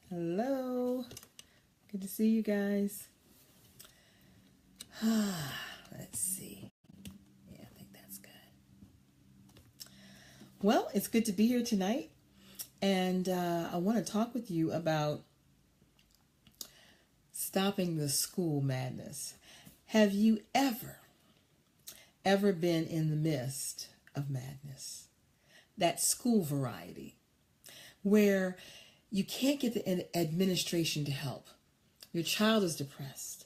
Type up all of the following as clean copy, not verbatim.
Hello. Good to see you guys. Let's see. Yeah, I think that's good. Well, it's good to be here tonight. And I want to talk with you about stopping the school madness. Have you ever been in the midst of madness? That school variety, where you can't get the administration to help. Your child is depressed.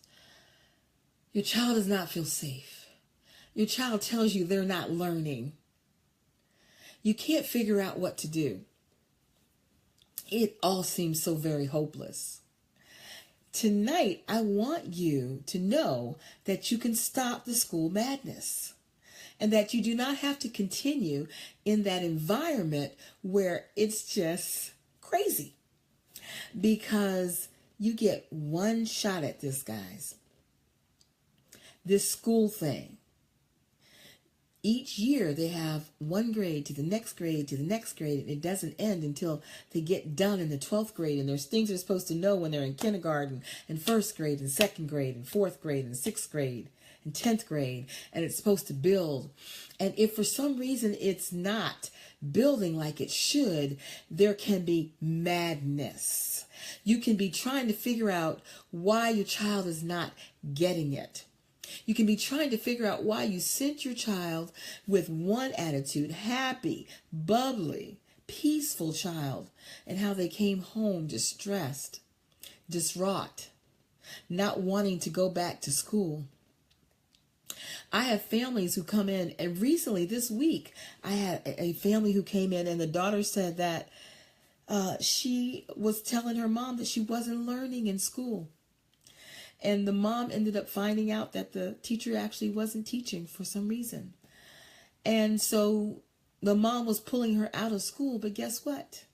Your child does not feel safe. Your child tells you they're not learning. You can't figure out what to do. It all seems so very hopeless. Tonight, I want you to know that you can stop the school madness and that you do not have to continue in that environment where it's just crazy, because you get one shot at this, guys. This school thing. Each year they have one grade to the next grade to the next grade, and it doesn't end until they get done in the 12th grade. And there's things they're supposed to know when they're in kindergarten and first grade and second grade and fourth grade and sixth grade and 10th grade, and it's supposed to build. And if for some reason it's not building like it should, there can be madness. You can be trying to figure out why your child is not getting it. You can be trying to figure out why you sent your child with one attitude, happy, bubbly, peaceful child, and how they came home distressed, distraught, not wanting to go back to school. I have families who come in, and recently this week, I had a family who came in, and the daughter said that she was telling her mom that she wasn't learning in school. And the mom ended up finding out that the teacher actually wasn't teaching for some reason. And so the mom was pulling her out of school, but guess what?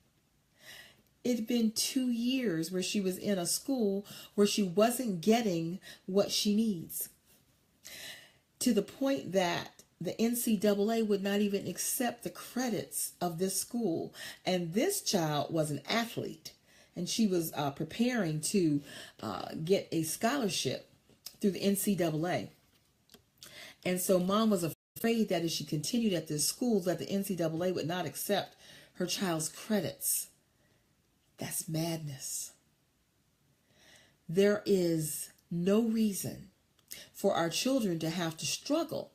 It had been 2 years where she was in a school where she wasn't getting what she needs. To the point that the NCAA would not even accept the credits of this school. And this child was an athlete, and she was preparing to get a scholarship through the NCAA. And so mom was afraid that if she continued at this school, that the NCAA would not accept her child's credits. That's madness. There is no reason for our children to have to struggle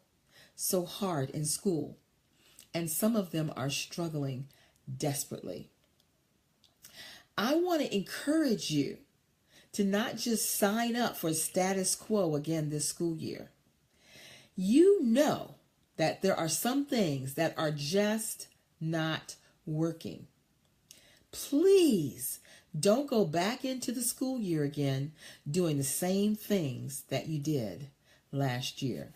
so hard in school. And some of them are struggling desperately. I want to encourage you to not just sign up for status quo again this school year. You know that there are some things that are just not working. Please don't go back into the school year again doing the same things that you did last year.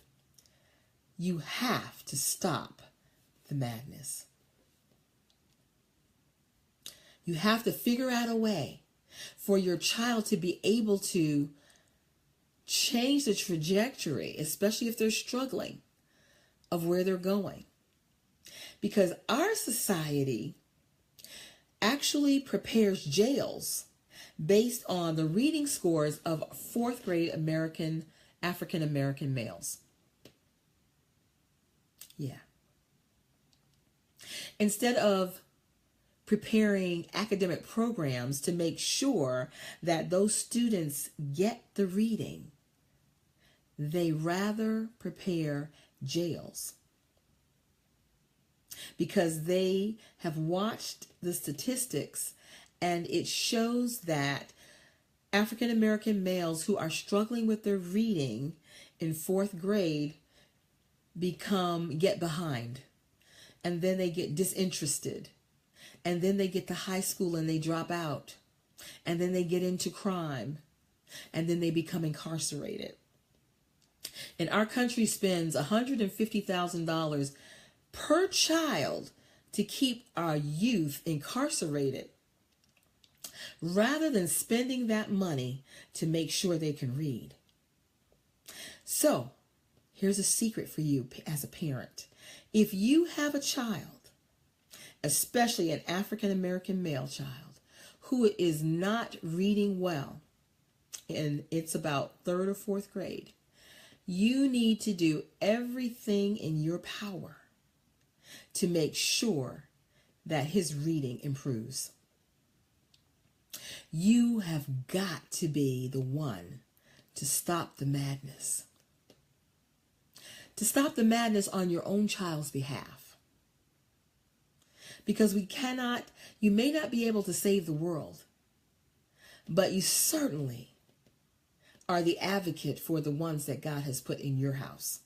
You have to stop the madness. You have to figure out a way for your child to be able to change the trajectory, especially if they're struggling, of where they're going. Because our society actually prepares jails based on the reading scores of fourth grade African American males. Yeah. Instead of preparing academic programs to make sure that those students get the reading, they rather prepare jails, because they have watched the statistics, and it shows that African American males who are struggling with their reading in fourth grade get behind, and then they get disinterested. And then they get to high school and they drop out. And then they get into crime. And then they become incarcerated. And our country spends $150,000 per child to keep our youth incarcerated, rather than spending that money to make sure they can read. So, here's a secret for you as a parent. If you have a child, especially an African American male child, who is not reading well, and it's about third or fourth grade, you need to do everything in your power to make sure that his reading improves. You have got to be the one to stop the madness. To stop the madness on your own child's behalf. Because you may not be able to save the world, but you certainly are the advocate for the ones that God has put in your house.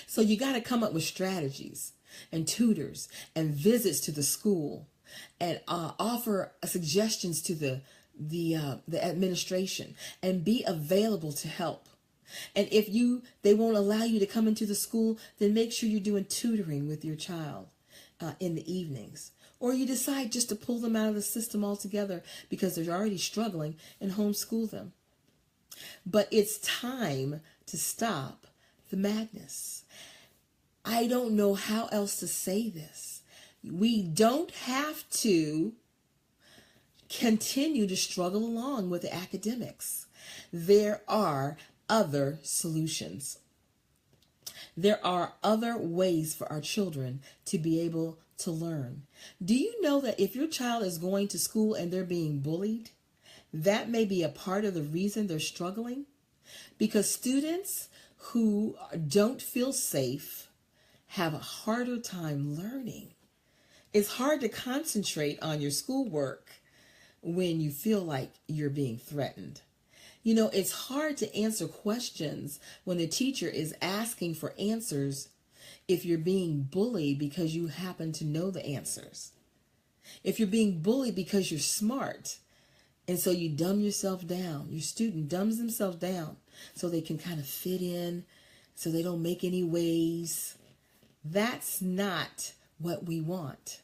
So you got to come up with strategies and tutors and visits to the school and offer suggestions to the administration and be available to help. And if they won't allow you to come into the school, then make sure you're doing tutoring with your child in the evenings. Or you decide just to pull them out of the system altogether because they're already struggling and homeschool them. But it's time to stop the madness. I don't know how else to say this. We don't have to continue to struggle along with the academics. There are other solutions. There are other ways for our children to be able to learn. Do you know that if your child is going to school and they're being bullied, that may be a part of the reason they're struggling? Because students who don't feel safe have a harder time learning. It's hard to concentrate on your schoolwork when you feel like you're being threatened. You know, it's hard to answer questions when the teacher is asking for answers if you're being bullied because you happen to know the answers. If you're being bullied because you're smart, and so you dumb yourself down. Your student dumbs themselves down so they can kind of fit in, so they don't make any waves. That's not what we want.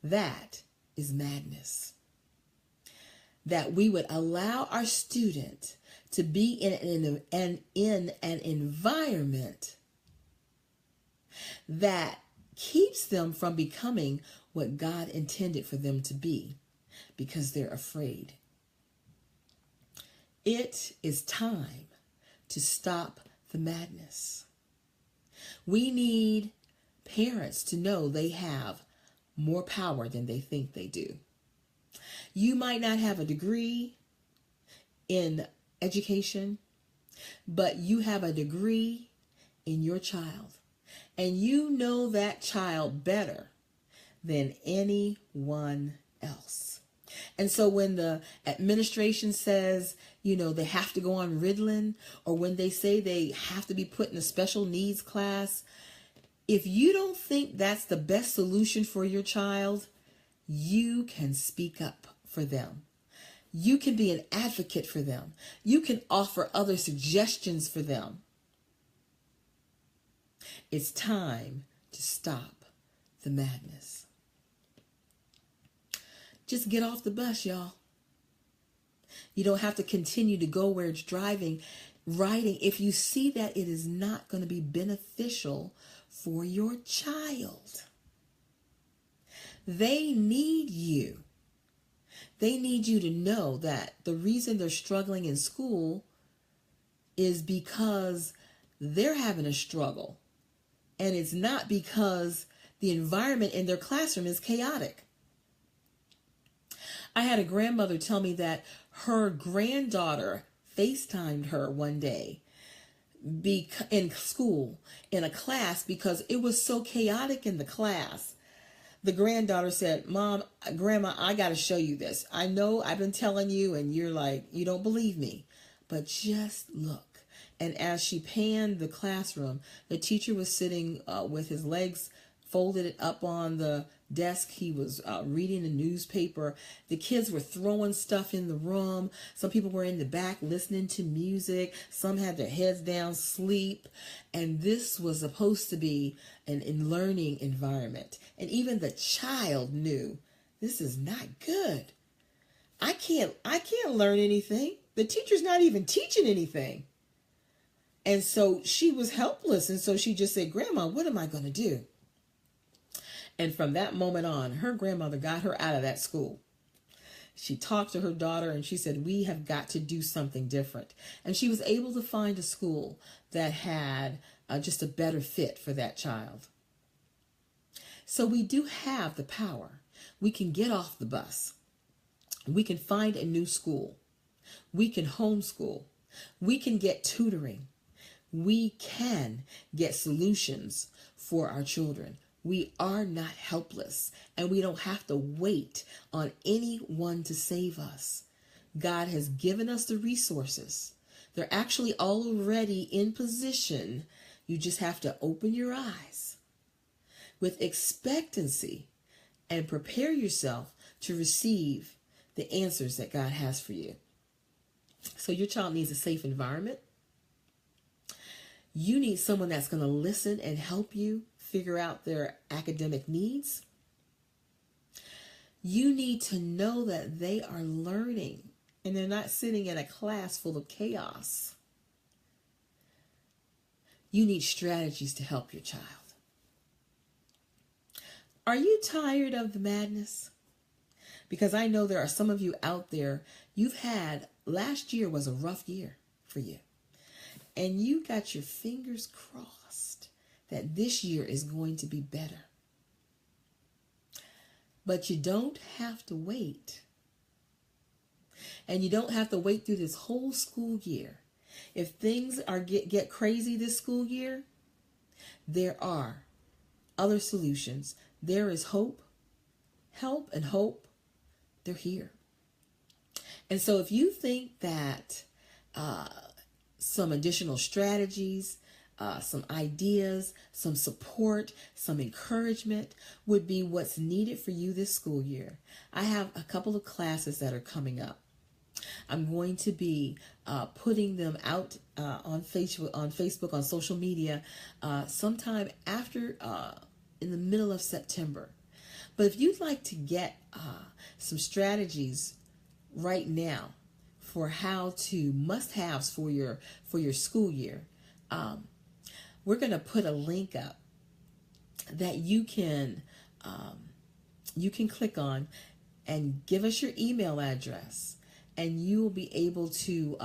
That is madness. That we would allow our student to be in an environment that keeps them from becoming what God intended for them to be because they're afraid. It is time to stop the madness. We need parents to know they have more power than they think they do. You might not have a degree in education, but you have a degree in your child. And you know that child better than anyone else. And so when the administration says, they have to go on Ritalin, or when they say they have to be put in a special needs class, if you don't think that's the best solution for your child, you can speak up for them. You can be an advocate for them. You can offer other suggestions for them. It's time to stop the madness. Just get off the bus, y'all. You don't have to continue to go where it's riding if you see that it is not going to be beneficial for your child. They need you. They need you to know that the reason they're struggling in school is because they're having a struggle. And it's not because the environment in their classroom is chaotic. I had a grandmother tell me that her granddaughter FaceTimed her one day in school, in a class, because it was so chaotic in the class. The granddaughter said, Grandma, I got to show you this. I know I've been telling you and you're like, you don't believe me, but just look. And as she panned the classroom, the teacher was sitting with his legs folded up on the desk. He was reading a newspaper. The kids were throwing stuff in the room. Some people were in the back listening to music. Some had their heads down, sleep. And this was supposed to be an learning environment. And even the child knew this is not good. I can't learn anything. The teacher's not even teaching anything. And so she was helpless. And so she just said, Grandma, what am I going to do? And from that moment on, her grandmother got her out of that school. She talked to her daughter and she said, we have got to do something different. And she was able to find a school that had just a better fit for that child. So we do have the power. We can get off the bus. We can find a new school. We can homeschool. We can get tutoring. We can get solutions for our children. We are not helpless, and we don't have to wait on anyone to save us. God has given us the resources. They're actually already in position. You just have to open your eyes with expectancy and prepare yourself to receive the answers that God has for you. So your child needs a safe environment. You need someone that's going to listen and help you figure out their academic needs. You need to know that they are learning and they're not sitting in a class full of chaos. You need strategies to help your child. Are you tired of the madness? Because I know there are some of you out there, last year was a rough year for you. And you got your fingers crossed that this year is going to be better. But you don't have to wait. And you don't have to wait through this whole school year. If things get crazy this school year, there are other solutions. There is hope, help, and hope. They're here. And so if you think that some additional strategies, some ideas, some support, some encouragement would be what's needed for you this school year, I have a couple of classes that are coming up. I'm going to be putting them out on Facebook, on social media, sometime after in the middle of September. But if you'd like to get some strategies right now for how to must-haves for your school year, we're going to put a link up that you can click on and give us your email address, and you will be able to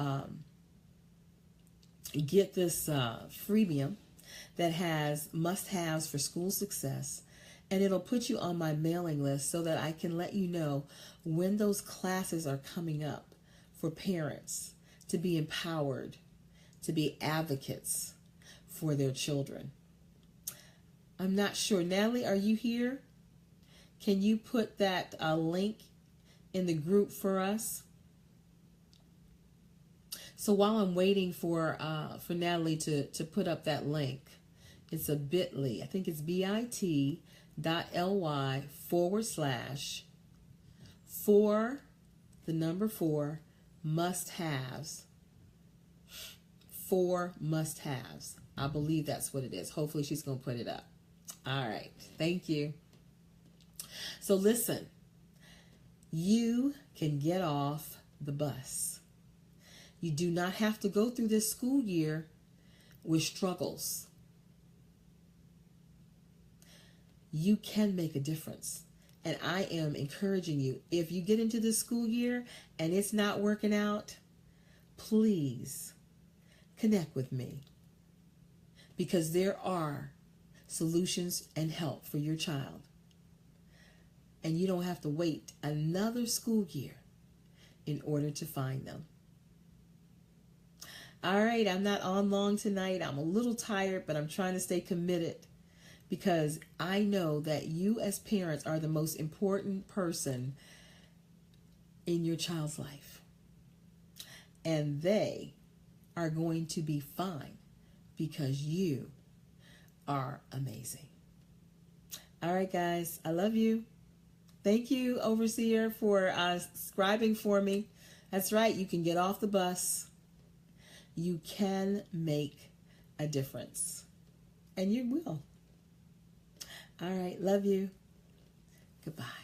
get this freemium that has must-haves for school success, and it'll put you on my mailing list so that I can let you know when those classes are coming up for parents to be empowered, to be advocates for their children. I'm not sure. Natalie, are you here? Can you put that link in the group for us? So while I'm waiting for Natalie to put up that link, it's a bit.ly. I think it's bit.ly/4 must-haves. 4 must-haves. I believe that's what it is. Hopefully she's going to put it up. All right. Thank you. So listen, you can get off the bus. You do not have to go through this school year with struggles. You can make a difference. And I am encouraging you, if you get into this school year and it's not working out, please connect with me, because there are solutions and help for your child. And you don't have to wait another school year in order to find them. All right, I'm not on long tonight. I'm a little tired, but I'm trying to stay committed, because I know that you as parents are the most important person in your child's life. And they are going to be fine because you are amazing. All right, guys, I love you. Thank you, Overseer, for scribing for me. That's right, you can get off the bus. You can make a difference. And you will. All right, love you. Goodbye.